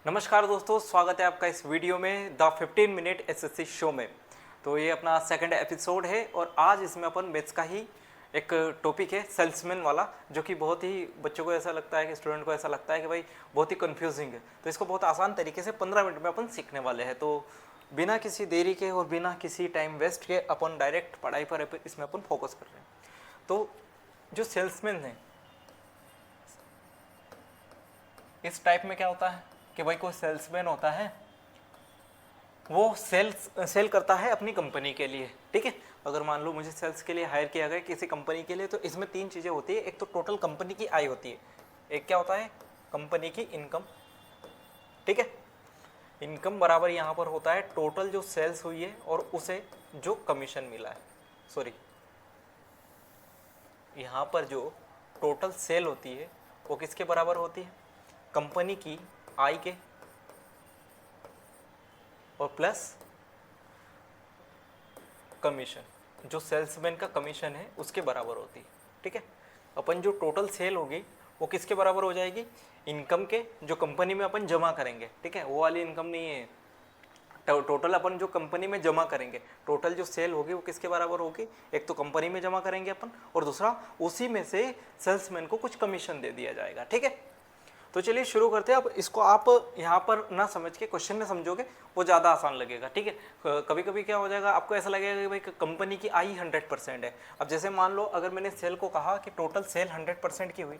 नमस्कार दोस्तों, स्वागत है आपका इस वीडियो में द 15 मिनट एसएससी शो में। तो ये अपना सेकंड एपिसोड है और आज इसमें अपन मैथ्स का ही एक टॉपिक है सेल्समैन वाला, जो कि बहुत ही बच्चों को ऐसा लगता है कि स्टूडेंट को ऐसा लगता है कि भाई बहुत ही कंफ्यूजिंग है। तो इसको बहुत आसान तरीके से 15 मिनट में अपन सीखने वाले हैं। तो बिना किसी देरी के और बिना किसी टाइम वेस्ट के अपन डायरेक्ट पढ़ाई पर इसमें अपन फोकस कर रहे हैं। तो जो सेल्समैन है, इस टाइप में क्या होता है कि भाई कोई सेल्समैन होता है, वो सेल करता है अपनी कंपनी के लिए। ठीक है, अगर मान लो मुझे सेल्स के लिए हायर किया गया किसी कंपनी के लिए, तो इसमें तीन चीज़ें होती है। एक तो टोटल कंपनी की आय होती है, एक क्या होता है कंपनी की इनकम। ठीक है, इनकम बराबर यहाँ पर होता है टोटल जो सेल्स हुई है और उसे जो कमीशन मिला है। सॉरी, यहाँ पर जो टोटल सेल होती है वो किसके बराबर होती है, कंपनी की आय के और प्लस कमीशन, जो सेल्समैन का कमीशन है उसके बराबर होती है। ठीक है, अपन जो टोटल सेल होगी वो किसके बराबर हो जाएगी, इनकम के, जो कंपनी में अपन जमा करेंगे। ठीक है, वो वाली इनकम नहीं है, टोटल अपन जो कंपनी में जमा करेंगे, टोटल जो सेल होगी वो किसके बराबर होगी, एक तो कंपनी में जमा करेंगे अपन और दूसरा उसी में से सेल्समैन को कुछ कमीशन दे दिया जाएगा। ठीक है, तो चलिए शुरू करते हैं। अब इसको आप यहाँ पर ना समझ के क्वेश्चन में समझोगे वो ज़्यादा आसान लगेगा। ठीक है, कभी कभी क्या हो जाएगा, आपको ऐसा लगेगा कि भाई कंपनी की आई 100% है। अब जैसे मान लो अगर मैंने सेल को कहा कि टोटल सेल 100% की हुई,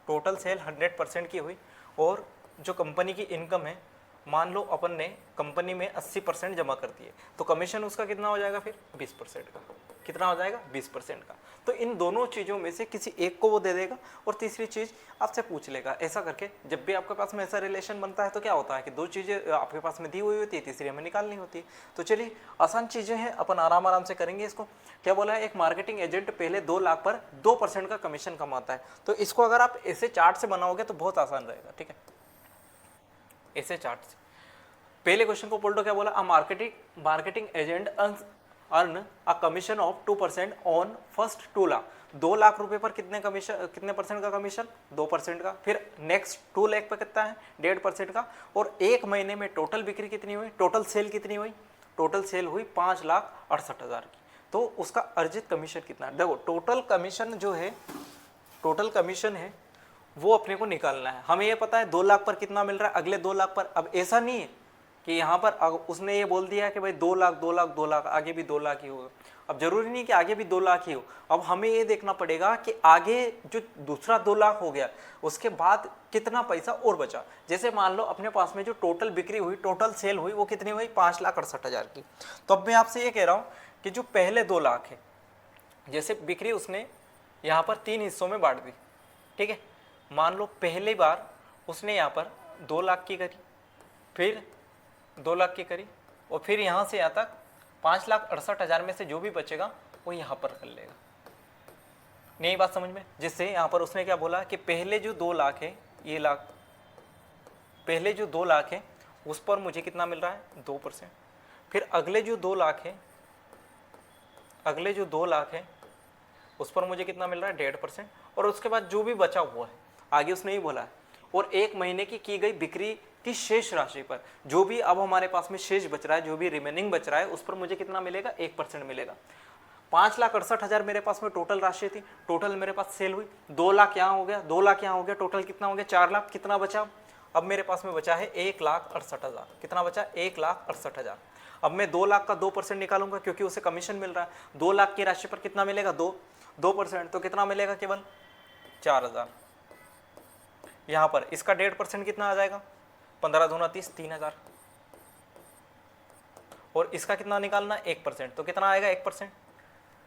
टोटल सेल 100% की हुई, और जो कंपनी की इनकम है मान लो अपन ने कंपनी में 80% जमा कर दिए, तो कमीशन उसका कितना हो जाएगा फिर 20% का। कितना हो जाएगा 20% का। तो इन दोनों चीज़ों में से किसी एक को वो दे देगा और तीसरी चीज़ आपसे पूछ लेगा। ऐसा करके जब भी आपके पास में ऐसा रिलेशन बनता है तो क्या होता है कि दो चीज़ें आपके पास में दी हुई होती है, तीसरी हमें निकालनी होती है। तो चलिए आसान चीज़ें हैं, अपन आराम आराम से करेंगे इसको। क्या बोला है, एक मार्केटिंग एजेंट पहले 2 लाख पर 2% का कमीशन कमाता है। तो इसको अगर आप ऐसे चार्ट से बनाओगे तो बहुत आसान रहेगा। ठीक है, ऐसे चार्ट से पहले क्वेश्चन को पलटो। क्या बोला, a marketing agent earn a commission of 2% on first 2 lakh. 2 lakh रुपए पर कितने परसेंट का कमीशन, 2% का। फिर नेक्स्ट 2 लाख पर कितना है, 1.5% का। और एक महीने में टोटल बिक्री कितनी हुई, टोटल सेल कितनी हुई, टोटल सेल हुई 5,68,000 की। तो उसका अर्जित कमीशन कितना है, देखो टोटल कमीशन जो है, टोटल कमीशन है वो अपने को निकालना है। हमें ये पता है 2 लाख पर कितना मिल रहा है, अगले 2 लाख पर। अब ऐसा नहीं है कि यहाँ पर उसने ये बोल दिया कि भाई 2 लाख 2 लाख 2 लाख, आगे भी 2 लाख ही होगा। अब जरूरी नहीं कि आगे भी 2 लाख ही हो। अब हमें ये देखना पड़ेगा कि आगे जो दूसरा 2 लाख हो गया उसके बाद कितना पैसा और बचा। जैसे मान लो अपने पास में जो टोटल बिक्री हुई, टोटल सेल हुई, वो कितनी हुई 5,68,000 की। तो अब मैं आपसे ये कह रहा हूँ कि जो पहले 2 लाख है, जैसे बिक्री उसने यहाँ पर 3 हिस्सों में बांट दी। ठीक है, मान लो पहली बार उसने यहाँ पर 2 लाख की करी, फिर 2 लाख की करी, और फिर यहाँ से यहाँ तक 5,68,000 में से जो भी बचेगा वो यहाँ पर कर लेगा। नई बात समझ में, जिससे यहाँ पर उसने क्या बोला कि पहले जो 2 लाख है, ये लाख, पहले जो 2 लाख है उस पर मुझे कितना मिल रहा है 2%। फिर अगले जो 2 लाख है, अगले जो 2 लाख है उस पर मुझे कितना मिल रहा है 1.5%। और उसके बाद जो भी बचा हुआ है, आगे उसने ही बोला है, और एक महीने की गई बिक्री की शेष राशि पर जो भी अब हमारे पास में शेष बच रहा है, जो भी रिमेनिंग बच रहा है, उस पर मुझे कितना मिलेगा 1% मिलेगा। 5,68,000 मेरे पास में टोटल राशि थी, टोटल मेरे पास सेल हुई, 2 लाख यहाँ हो गया, 2 लाख यहाँ हो गया, टोटल कितना हो गया 4 लाख। कितना बचा, अब मेरे पास में बचा है 1,68,000। कितना बचा 1,68,000। अब मैं 2 लाख का 2% निकालूंगा क्योंकि उसे कमीशन मिल रहा है। 2 लाख की राशि पर कितना मिलेगा 2%, तो कितना मिलेगा केवल 4,000। यहाँ पर इसका 1.5% कितना आ जाएगा, 15 दूना 30, 3,000। और इसका कितना निकालना 1%, तो कितना आएगा 1%,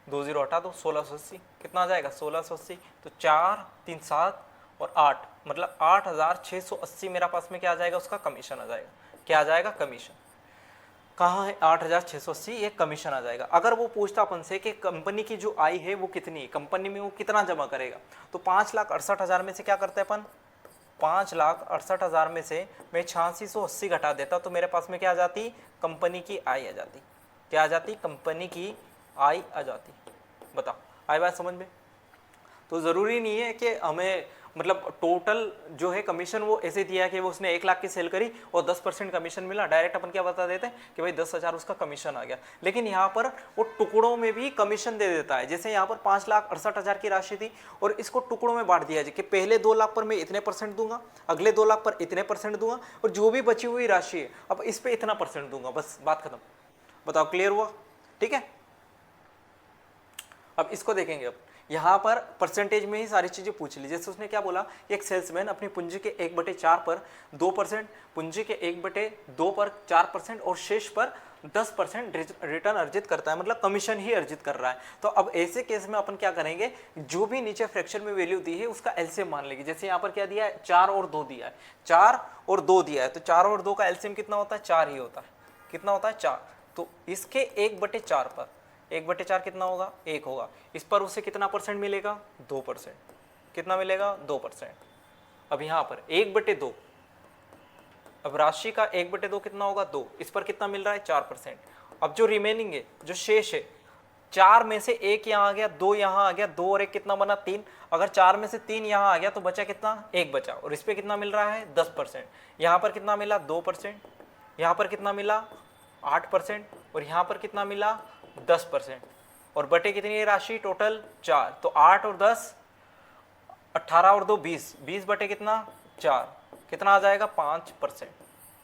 2 जीरो हटा दो, 1680। कितना आ जाएगा 1680। तो 4 3 7 और 8, मतलब 8,680 मेरा पास में क्या आ जाएगा, उसका कमीशन आ जाएगा। क्या आ जाएगा, कमीशन। कहाँ है 8,680, ये कमीशन आ जाएगा। अगर वो पूछता अपन से कि कंपनी की जो आय है वो कितनी है, कंपनी में वो कितना जमा करेगा, तो 5,68,000 में से क्या करते हैं अपन, 5,68,000 में से मैं 8680 घटा देता तो मेरे पास में क्या आ जाती, कंपनी की आय आ जाती। क्या आ जाती, कंपनी की आय आ जाती। बताओ, आय बात समझ में। तो ज़रूरी नहीं है कि हमें मतलब टोटल जो है कमीशन वो ऐसे दिया कि वो उसने 1 लाख की सेल करी और 10% कमीशन मिला, डायरेक्ट अपन क्या बता देते हैं कि भाई 10,000 उसका कमीशन आ गया। लेकिन यहाँ पर वो टुकड़ों में भी कमीशन दे देता है। जैसे यहाँ पर 5,68,000 की राशि थी और इसको टुकड़ों में बांट दिया जाए कि पहले 2 लाख पर मैं इतने % दूंगा, अगले 2 लाख पर इतने % दूंगा, और जो भी बची हुई राशि है अब इस पर इतना % दूंगा, बस बात खत्म। बताओ क्लियर हुआ? ठीक है, अब इसको देखेंगे। अब यहाँ पर परसेंटेज में ही सारी चीज़ें पूछ ली। जैसे उसने क्या बोला कि एक सेल्समैन अपनी पूंजी के 1/4 पर 2%, पूंजी के 1/2 पर 4% और शेष पर 10% रिटर्न अर्जित करता है, मतलब कमीशन ही अर्जित कर रहा है। तो अब ऐसे केस में अपन क्या करेंगे, जो भी नीचे फ्रैक्शन में वैल्यू दी है उसका एलसीएम मान लेंगे। जैसे यहाँ पर क्या दिया है, 4 और 2 दिया है, 4 और 2 दिया है, तो 4 और 2 का एलसीएम कितना होता है, 4 ही होता है। कितना होता है, 4। तो इसके 1/4 पर 1/4 कितना होगा, 1 होगा। इस पर उसे कितना % मिलेगा, 2%। कितना मिलेगा, 2%। अब यहाँ पर 1/2, अब राशि का 1/2 कितना होगा, 2। इस पर कितना मिल रहा है, 4%। अब जो रिमेनिंग है, जो शेष है, 4 में से 1 यहाँ आ गया, 2 यहाँ आ गया, 2 और 1 कितना बना, 3। अगर 4 में से 3 यहाँ आ गया तो बचा कितना, 1 बचा, और इस पर कितना मिल रहा है, 10%। यहाँ पर कितना मिला, 2%। यहाँ पर कितना मिला, 8%, और यहाँ पर कितना मिला, 10%। और बटे कितनी है राशि, टोटल 4। तो 8 और 10, 18 और 2 20, 20 बटे कितना, 4, कितना आ जाएगा, 5%।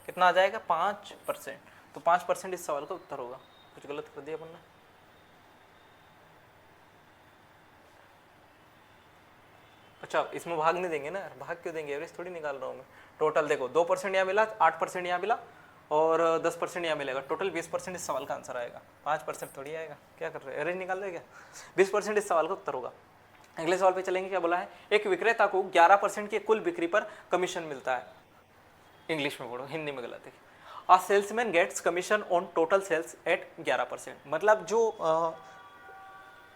कितना आ जाएगा, 5%। तो 5% इस सवाल का उत्तर होगा। कुछ गलत कर दिया अपन ने? अच्छा, इसमें भाग नहीं देंगे ना, भाग क्यों देंगे, एवरेज थोड़ी निकाल रहा हूँ मैं। टोटल देखो 2% यहाँ मिला, 8% यहाँ मिला और 10% यहाँ मिलेगा, टोटल 20% इस सवाल का आंसर आएगा। 5% थोड़ी आएगा, क्या कर रहे हैं, एवरेज निकाल रहे क्या? 20% इस सवाल का उत्तर होगा। अगले सवाल पे चलेंगे। क्या बोला है, एक विक्रेता को 11% की कुल बिक्री पर कमीशन मिलता है। इंग्लिश में पढ़ो, हिंदी में गलत है। A salesman gets commission on total sales at 11%। मतलब जो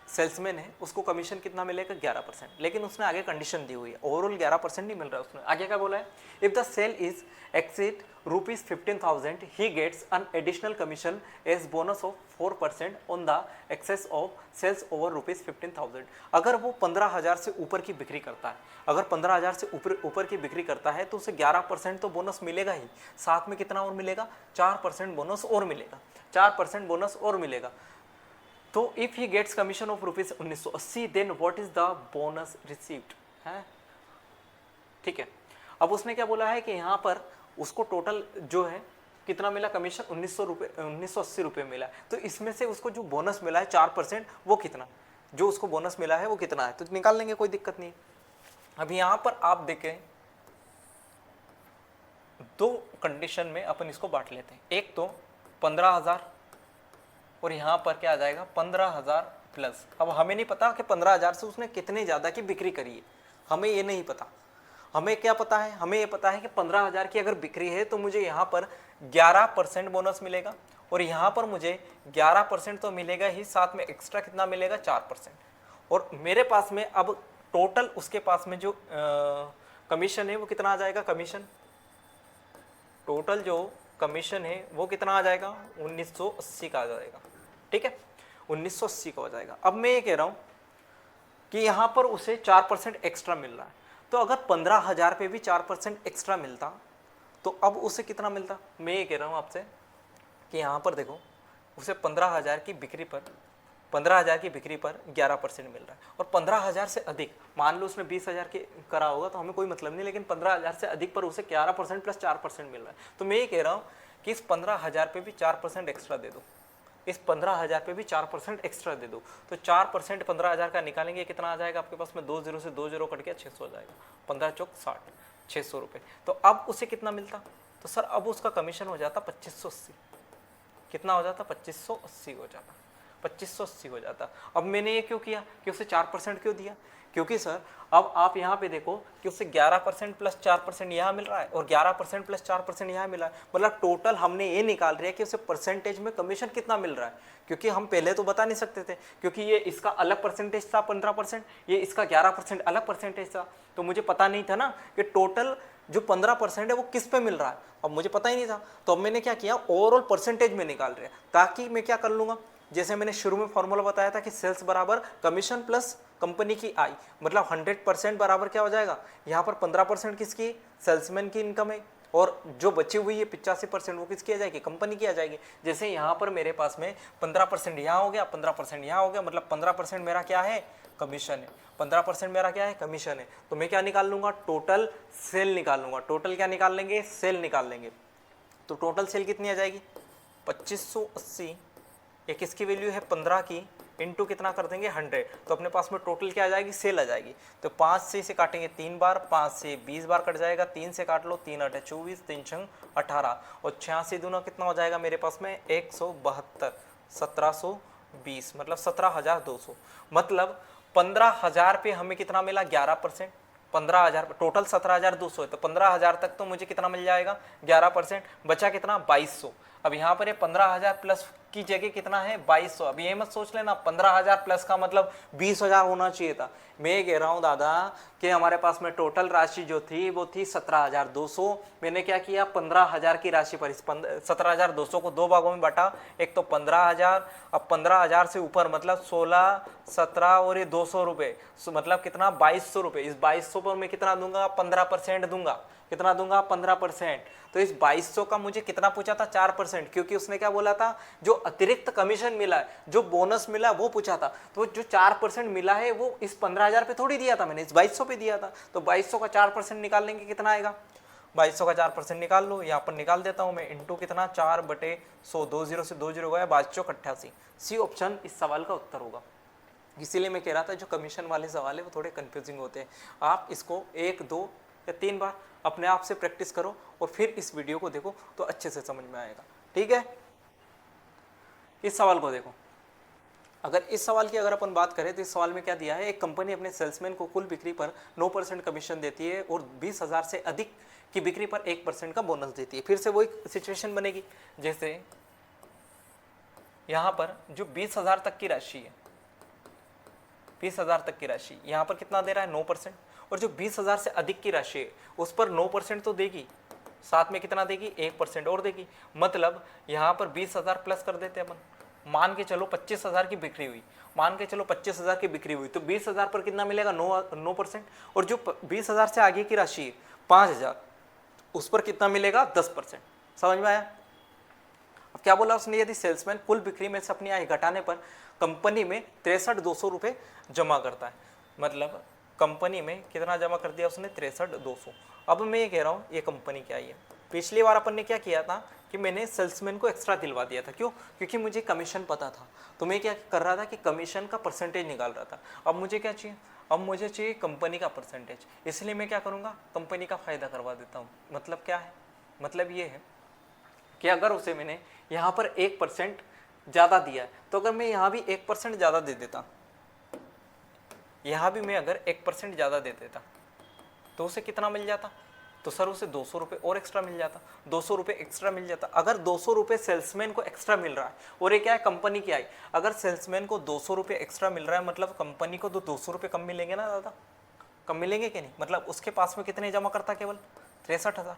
सेल्समैन है उसको कमीशन कितना मिलेगा, 11%। लेकिन उसने आगे कंडीशन दी हुई है, ओवरऑल 11% नहीं मिल रहा है। उसने आगे क्या बोला है, if the sale is exceed ₹15,000 he gets an additional commission as bonus of 4% on the excess of sales over ₹15,000। अगर वो 15,000 से ऊपर की बिक्री करता है, अगर 15,000 से ऊपर की बिक्री करता है तो उसे 11% तो बोनस मिलेगा ही, साथ में कितना और मिलेगा, 4% बोनस और मिलेगा, 4% बोनस और मिलेगा। तो if he gets commission of ₹1980 then what is the bonus received है। ठीक है, अब उसने क्या बोला है कि यहाँ पर उसको टोटल जो है कितना मिला कमीशन, 1980 रुपये मिला। तो इसमें से उसको जो बोनस मिला है 4%, वो कितना, जो उसको बोनस मिला है वो कितना है, तो निकाल लेंगे, कोई दिक्कत नहीं। अब यहाँ पर आप देखें, 2 कंडीशन में अपन इसको बांट लेते हैं। एक तो 15,000 और यहाँ पर क्या आ जाएगा, 15,000 प्लस। अब हमें नहीं पता कि 15,000 से उसने कितने ज़्यादा की बिक्री करी है, हमें ये नहीं पता। हमें क्या पता है, हमें ये पता है कि 15,000 की अगर बिक्री है तो मुझे यहाँ पर 11% बोनस मिलेगा, और यहाँ पर मुझे 11% तो मिलेगा ही, साथ में एक्स्ट्रा कितना मिलेगा, 4%। और मेरे पास में अब टोटल उसके पास में जो कमीशन है वो कितना आ जाएगा, कमीशन टोटल जो कमीशन है वो कितना आ जाएगा, 1980 का आ जाएगा। ठीक है, 1980 का हो जाएगा। अब मैं ये कह रहा हूँ कि यहाँ पर उसे 4% एक्स्ट्रा मिल रहा है, तो अगर 15,000 पे भी 4% एक्स्ट्रा मिलता तो अब उसे कितना मिलता। मैं ये कह रहा हूँ आपसे कि यहाँ पर देखो, उसे 15,000 की बिक्री पर 11% मिल रहा है, और 15,000 से अधिक, मान लो उसने 20,000 के करा होगा तो हमें कोई मतलब नहीं, लेकिन 15,000 से अधिक पर उसे 11% प्लस 4% मिल रहा है। तो मैं ये कह रहा हूँ कि इस 15,000 पे भी 4% एक्स्ट्रा दे दो, इस 15,000 पे भी 4% एक्स्ट्रा दे दो। तो 4% 15,000 का निकालेंगे, कितना आ जाएगा आपके पास में, 2 0 से 2 0 कट गया, 600 हो जाएगा, 15 चौक 60, 600 रुपये। तो अब उसे कितना मिलता, तो सर अब उसका कमीशन हो जाता 2580। कितना हो जाता, 2580 हो जाता, 2580 हो जाता। अब मैंने ये क्यों किया कि उसे 4% क्यों दिया, क्योंकि सर अब आप यहाँ पे देखो कि उससे 11% प्लस 4% यहाँ मिल रहा है और 11% प्लस 4% यहाँ मिला है, मतलब टोटल हमने ये निकाल रहा है कि उसे परसेंटेज में कमीशन कितना मिल रहा है। क्योंकि हम पहले तो बता नहीं सकते थे, क्योंकि ये इसका अलग परसेंटेज था 15%, ये इसका 11% अलग परसेंटेज था, तो मुझे पता नहीं था ना कि टोटल जो 15% है वो किस पे मिल रहा है, अब मुझे पता ही नहीं था। तो अब मैंने क्या किया, ओवरऑल परसेंटेज में निकाल रहा है, ताकि मैं क्या कर लूँगा, जैसे मैंने शुरू में फॉर्मूला बताया था कि सेल्स बराबर कमीशन प्लस कंपनी की आई, मतलब 100% बराबर क्या हो जाएगा, यहाँ पर 15% किसकी, सेल्समैन की इनकम है, और जो बची हुई है 85% वो किसकी आ जाएगी, कंपनी की आ जाएगी। जैसे यहाँ पर मेरे पास में 15% यहाँ हो गया, 15% यहाँ हो गया, मतलब 15% मेरा क्या है, कमीशन है, 15% मेरा क्या है, कमीशन है। तो मैं क्या निकाल लूंगा, टोटल सेल निकाल लूंगा। टोटल क्या निकाल लेंगे, सेल निकाल लेंगे। तो टोटल सेल कितनी आ जाएगी, 2580, ये किसकी वैल्यू है, 15 की, इंटू कितना कर देंगे, 100। तो अपने पास में टोटल क्या आ जाएगी, सेल आ जाएगी। तो 5 से इसे काटेंगे 3 बार, 5 से 20 बार कट जाएगा, 3 से काट लो, 3 8 24, 3 6 18, और 86 दूना कितना हो जाएगा मेरे पास में, 172, 1720, मतलब 17,200। मतलब 15,000 पे हमें कितना मिला, 11%। 15,000 टोटल 17,200 है, तो 15,000 तक तो मुझे कितना मिल जाएगा, 11%। बचा कितना, 2200। अब यहाँ पर ये 15,000 प्लस की जगह कितना है, 2200। अब ये मत सोच लेना 15,000 प्लस का मतलब 20,000 होना चाहिए था। मैं ये कह रहा हूँ दादा कि हमारे पास में टोटल राशि जो थी वो थी 17,200। मैंने क्या किया, 15,000 की राशि पर 17,200 को 2 भागों में बांटा, एक तो 15,000, अब 15,000 से ऊपर मतलब 16, 17 और ये 200 रुपये, मतलब कितना, 2200 रुपये। इस 2200 पर मैं कितना दूंगा, 15% दूंगा। कितना दूंगा, 15%। तो इस 2200 का मुझे कितना पूछा था, 4%, क्योंकि उसने क्या बोला था, जो अतिरिक्त कमीशन मिला है, जो बोनस मिला वो पूछा था। तो जो 4% मिला है वो इस 15,000 पे थोड़ी दिया था मैंने, इस 2200 पे दिया था। तो 2200 का 4% निकाल लेंगे, कितना आएगा, 2200 का 4% निकाल लो, यहाँ पर निकाल देता हूँ मैं, इंटू कितना, 4/100, 2 0 से 2 0 गया, 2288। सी ऑप्शन इस सवाल का उत्तर होगा। इसीलिए मैं कह रहा था जो कमीशन वाले सवाल है वो थोड़े कंफ्यूजिंग होते हैं। आप इसको 1 2 या 3 बार अपने आप से प्रैक्टिस करो और फिर इस वीडियो को देखो तो अच्छे से समझ में आएगा। ठीक है, इस सवाल को देखो। अगर इस सवाल की अगर अपन बात करें तो इस सवाल में क्या दिया है, एक कंपनी अपने सेल्समैन को कुल बिक्री पर 9% कमीशन देती है और 20,000 से अधिक की बिक्री पर 1% का बोनस देती है। फिर से वो एक सिचुएशन बनेगी, जैसे यहाँ पर जो 20,000 तक की राशि है, 20,000 तक की राशि यहाँ पर कितना दे रहा है, 9%, और जो 20,000 से अधिक की राशि है उस पर 9% तो देगी, साथ में कितना देगी, 1% और देगी। मतलब यहाँ पर 20,000 प्लस कर देते हैं अपन, मान के चलो 25,000 की बिक्री हुई, मान के चलो 25,000 की बिक्री हुई, तो 20,000 पर कितना मिलेगा, 9%, और जो 20,000 से आगे की राशि है 5,000, उस पर कितना मिलेगा, 10%। समझ में आया। अब क्या बोला उसने, यदि सेल्समैन कुल बिक्री में से अपनी आय घटाने पर कंपनी में 63,200 रुपये जमा करता है, मतलब कंपनी में कितना जमा कर दिया उसने, 63,200। अब मैं ये कह रहा हूँ ये कंपनी क्या है। पिछली बार अपन ने क्या किया था कि मैंने सेल्समैन को एक्स्ट्रा दिलवा दिया था, क्यों, क्योंकि मुझे कमीशन पता था। तो मैं क्या कर रहा था कि कमीशन का परसेंटेज निकाल रहा था। अब मुझे क्या चाहिए, अब मुझे चाहिए कंपनी का परसेंटेज, इसलिए मैं क्या करूँगा, कंपनी का फ़ायदा करवा देता हूँ। मतलब क्या है, मतलब ये है कि अगर उसे मैंने यहाँ पर 1% ज़्यादा दिया है, तो अगर मैं यहाँ भी 1% ज़्यादा दे देता, यहाँ भी मैं अगर 1% ज़्यादा दे देता तो उसे कितना मिल जाता, तो सर उसे 200 रुपये और एक्स्ट्रा मिल जाता, 200 रुपये एक्स्ट्रा मिल जाता। अगर 200 रुपये सेल्समैन को एक्स्ट्रा मिल रहा है और ये क्या है, कंपनी की आई, अगर सेल्समैन को 200 रुपये एक्स्ट्रा मिल रहा है मतलब कंपनी को तो 200 रुपये कम मिलेंगे ना, ज़्यादा कम मिलेंगे कि नहीं। मतलब उसके पास में कितने जमा करता, केवल 63,000।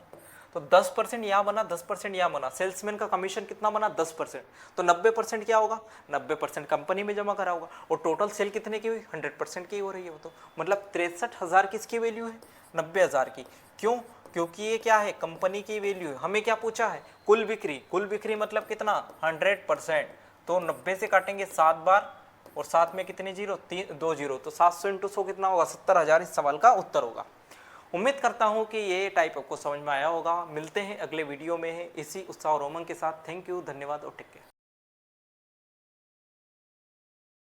तो 10% यहाँ बना, 10% यहाँ बना, सेल्समैन का कमीशन कितना बना, 10%। तो 90% क्या होगा, 90% कंपनी में जमा करा होगा, और टोटल सेल कितने की हुई, 100% की हो रही है वो। तो मतलब 63,000 किसकी वैल्यू है, 90,000 की। क्यों, क्योंकि ये क्या है, कंपनी की वैल्यू है। हमें क्या पूछा है, कुल बिक्री, कुल बिक्री मतलब कितना, 100%। तो 90 से काटेंगे 7 बार, और साथ में कितने जीरो, 2 जीरो, तो 700 × 100 कितना होगा, 70,000 इस सवाल का उत्तर होगा। उम्मीद करता हूँ कि ये टाइप आपको समझ में आया होगा। मिलते हैं अगले वीडियो में इसी उत्साह और उमंग के साथ। थैंक यू, धन्यवाद और टेक केयर।